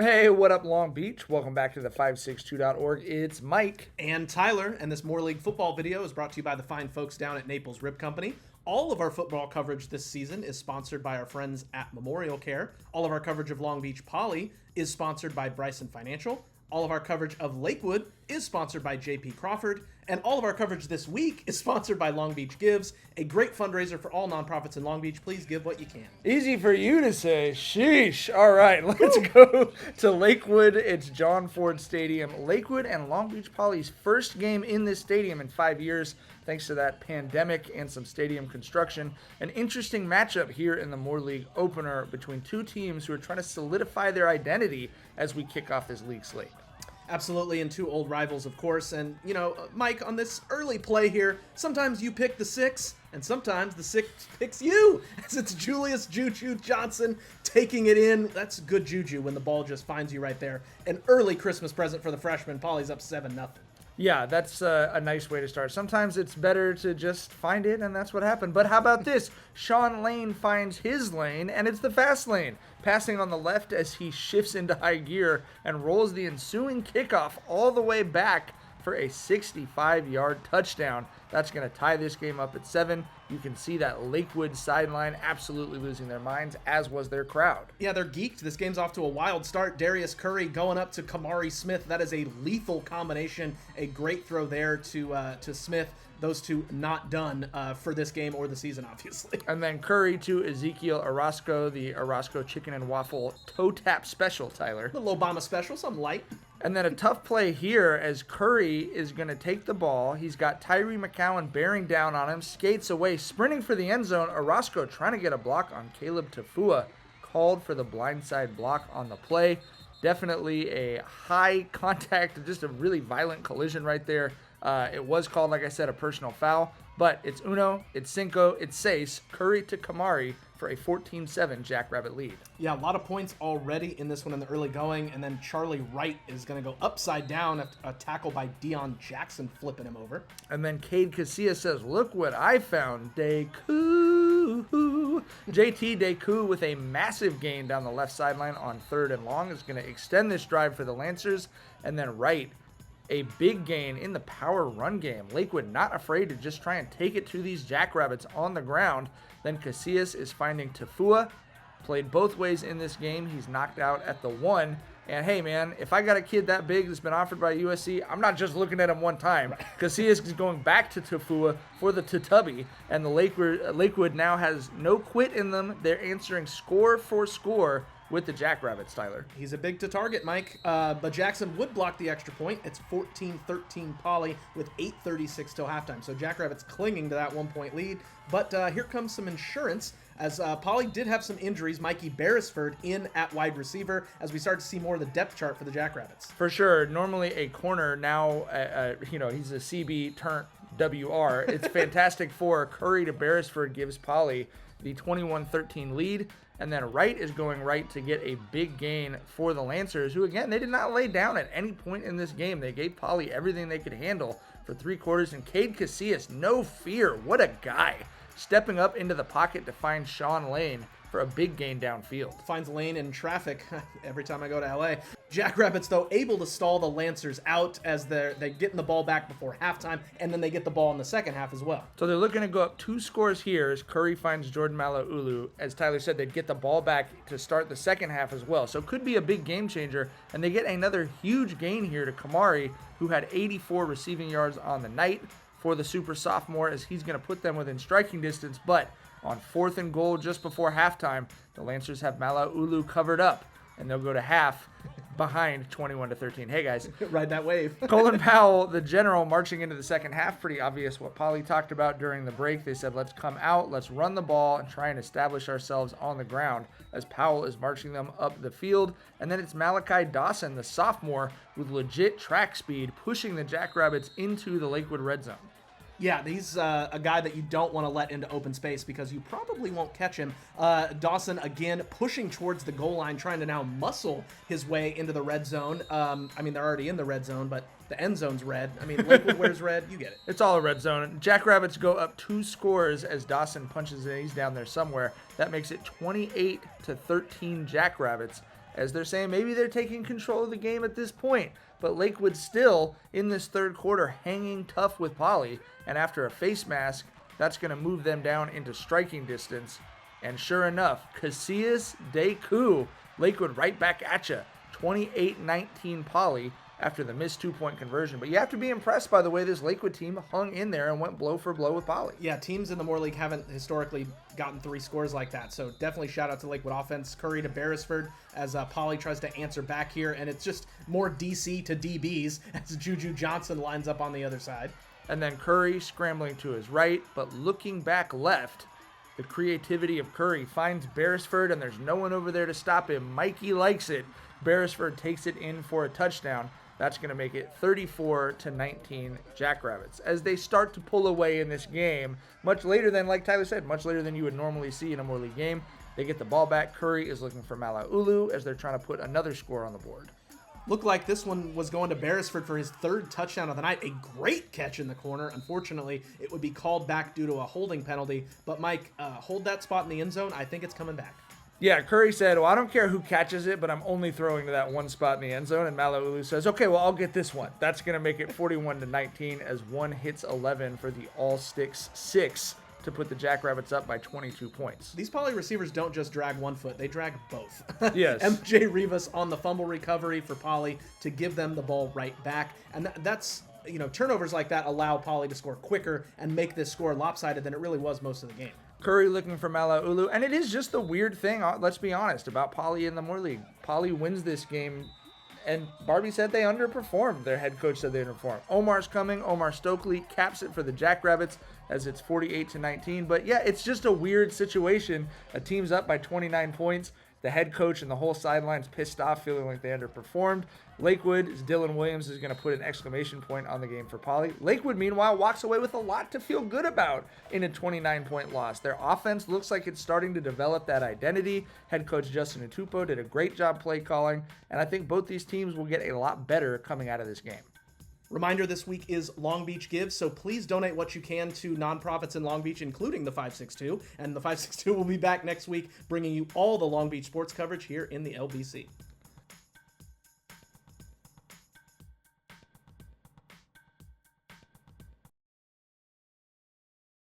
Hey, what up, Long Beach? Welcome back to the 562.org. It's Mike. And Tyler, and this More League football video is brought to you by the fine folks down at Naples Rib Company. All of our football coverage this season is sponsored by our friends at Memorial Care. All of our coverage of Long Beach Poly is sponsored by Bryson Financial. All of our coverage of Lakewood is sponsored by JP Crawford. And all of our coverage this week is sponsored by Long Beach Gives, a great fundraiser for all nonprofits in Long Beach. Please give what you can. Easy for you to say. Sheesh. All right, let's go to Lakewood. It's John Ford Stadium. Lakewood and Long Beach Poly's first game in this stadium in 5 years, thanks to that pandemic and some stadium construction. An interesting matchup here in the More League opener between two teams who are trying to solidify their identity as we kick off this league slate. Absolutely, and two old rivals, of course. And, you know, Mike, on this early play here, sometimes you pick the six, and sometimes the six picks you, as it's Julius Juju Johnson taking it in. That's good juju when the ball just finds you right there. An early Christmas present for the freshman. Poly's up 7-0. Yeah, that's a nice way to start. Sometimes it's better to just find it, and that's what happened. But how about this? Sean Lane finds his lane, and it's the fast lane. Passing on the left as he shifts into high gear and rolls the ensuing kickoff all the way back for a 65-yard touchdown. That's going to tie this game up at 7. You can see that Lakewood sideline absolutely losing their minds, as was their crowd. Yeah, they're geeked. This game's off to a wild start. Darius Curry going up to Kamari Smith. That is a lethal combination. A great throw there to Smith. Those two not done for this game or the season, obviously. And then Curry to Ezekiel Orozco, the Orozco chicken and waffle toe tap special, Tyler. Little Obama special, something light. And then a tough play here as Curry is going to take the ball. He's got Tyree McCowan bearing down on him, skates away, sprinting for the end zone. Orozco trying to get a block on Caleb Tafua, called for the blindside block on the play. Definitely a high contact, just a really violent collision right there. It was called, like I said, a personal foul, but it's uno, it's cinco, it's seis, Curry to Kamari for a 14-7 Jackrabbit lead. Yeah, a lot of points already in this one in the early going, and then Charlie Wright is going to go upside down, a tackle by Deion Jackson flipping him over. And then Cade Casillas says, look what I found, Deku. JT Deku with a massive gain down the left sideline on 3rd and long is going to extend this drive for the Lancers, and then Wright, a big gain in the power run game. Lakewood not afraid to just try and take it to these Jackrabbits on the ground. Then Casillas is finding Tafua. Played both ways in this game. He's knocked out at the 1. And hey, man, if I got a kid that big that's been offered by USC, I'm not just looking at him one time. Casillas is going back to Tafua for the Tutubby. And the Lakewood now has no quit in them. They're answering score for score with the Jackrabbits, Tyler. He's a big to target, Mike, but Jackson would block the extra point. It's 14-13 Poly with 8:36 till halftime. So Jackrabbits clinging to that 1-point lead, but here comes some insurance as Poly did have some injuries. Mikey Beresford in at wide receiver as we start to see more of the depth chart for the Jackrabbits. For sure. Normally a corner, now, he's a CB turned WR. It's fantastic for Curry to Beresford gives Poly the 21-13 lead. And then Wright is going right to get a big gain for the Lancers, who, again, they did not lay down at any point in this game. They gave Poly everything they could handle for 3 quarters. And Cade Casillas, no fear. What a guy. Stepping up into the pocket to find Sean Lane for a big gain downfield. Finds Lane in traffic every time I go to LA. Jackrabbits, though, able to stall the Lancers out as they're getting the ball back before halftime, and then they get the ball in the second half as well. So they're looking to go up 2 scores here as Curry finds Jordan Malaulu. As Tyler said, they'd get the ball back to start the second half as well. So it could be a big game changer, and they get another huge gain here to Kamari, who had 84 receiving yards on the night for the super sophomore, as he's going to put them within striking distance. But on 4th and goal just before halftime, the Lancers have Malaulu covered up, and they'll go to half behind 21-13. Hey, guys. Ride that wave. Colin Powell, the general, marching into the second half. Pretty obvious what Poly talked about during the break. They said, let's come out, let's run the ball, and try and establish ourselves on the ground as Powell is marching them up the field. And then it's Malachi Dawson, the sophomore, with legit track speed, pushing the Jackrabbits into the Lakewood red zone. Yeah, he's a guy that you don't want to let into open space because you probably won't catch him. Dawson, again, pushing towards the goal line, trying to now muscle his way into the red zone. They're already in the red zone, but the end zone's red. Lakewood wears red. You get it. It's all a red zone. Jackrabbits go up 2 scores as Dawson punches in. He's down there somewhere. That makes it 28-13 Jackrabbits as they're saying maybe they're taking control of the game at this point. But Lakewood still, in this third quarter, hanging tough with Poly. And after a face mask, that's going to move them down into striking distance. And sure enough, Casillas de Coup, Lakewood right back at you. 28-19 Poly after the missed 2-point conversion. But you have to be impressed by the way this Lakewood team hung in there and went blow for blow with Poly. Yeah, teams in the Moore League haven't historically gotten 3 scores like that. So definitely shout out to Lakewood offense. Curry to Beresford as Poly tries to answer back here. And it's just more DC to DBs as Juju Johnson lines up on the other side. And then Curry scrambling to his right, but looking back left. The creativity of Curry finds Beresford, and there's no one over there to stop him. Mikey likes it. Beresford takes it in for a touchdown. That's going to make it 34-19 Jackrabbits. As they start to pull away in this game, much later than, like Tyler said, much later than you would normally see in a Moore League game. They get the ball back. Curry is looking for Malaulu as they're trying to put another score on the board. Looked like this one was going to Beresford for his 3rd touchdown of the night. A great catch in the corner. Unfortunately, it would be called back due to a holding penalty. But Mike, hold that spot in the end zone. I think it's coming back. Yeah, Curry said, well, I don't care who catches it, but I'm only throwing to that one spot in the end zone. And Malaulu says, okay, well, I'll get this one. That's going to make it 41-19 as one hits 11 for the all sticks 6 to put the Jackrabbits up by 22 points. These Poly receivers don't just drag one foot, they drag both. Yes. MJ Rivas on the fumble recovery for Poly to give them the ball right back. And that's, turnovers like that allow Poly to score quicker and make this score lopsided than it really was most of the game. Curry looking for Malaulu, and it is just the weird thing, let's be honest, about Poly in the Moore League. Poly wins this game, and Barbie said they underperformed. Their head coach said they underperformed. Omar's coming. Omar Stokely caps it for the Jackrabbits as it's 48-19. But yeah, it's just a weird situation. A team's up by 29 points. The head coach and the whole sideline's pissed off, feeling like they underperformed. Lakewood's Dylan Williams is going to put an exclamation point on the game for Poly. Lakewood, meanwhile, walks away with a lot to feel good about in a 29-point loss. Their offense looks like it's starting to develop that identity. Head coach Justin Atupo did a great job play calling, and I think both these teams will get a lot better coming out of this game. Reminder, this week is Long Beach Gives, so please donate what you can to nonprofits in Long Beach, including the 562. And the 562 will be back next week, bringing you all the Long Beach sports coverage here in the LBC.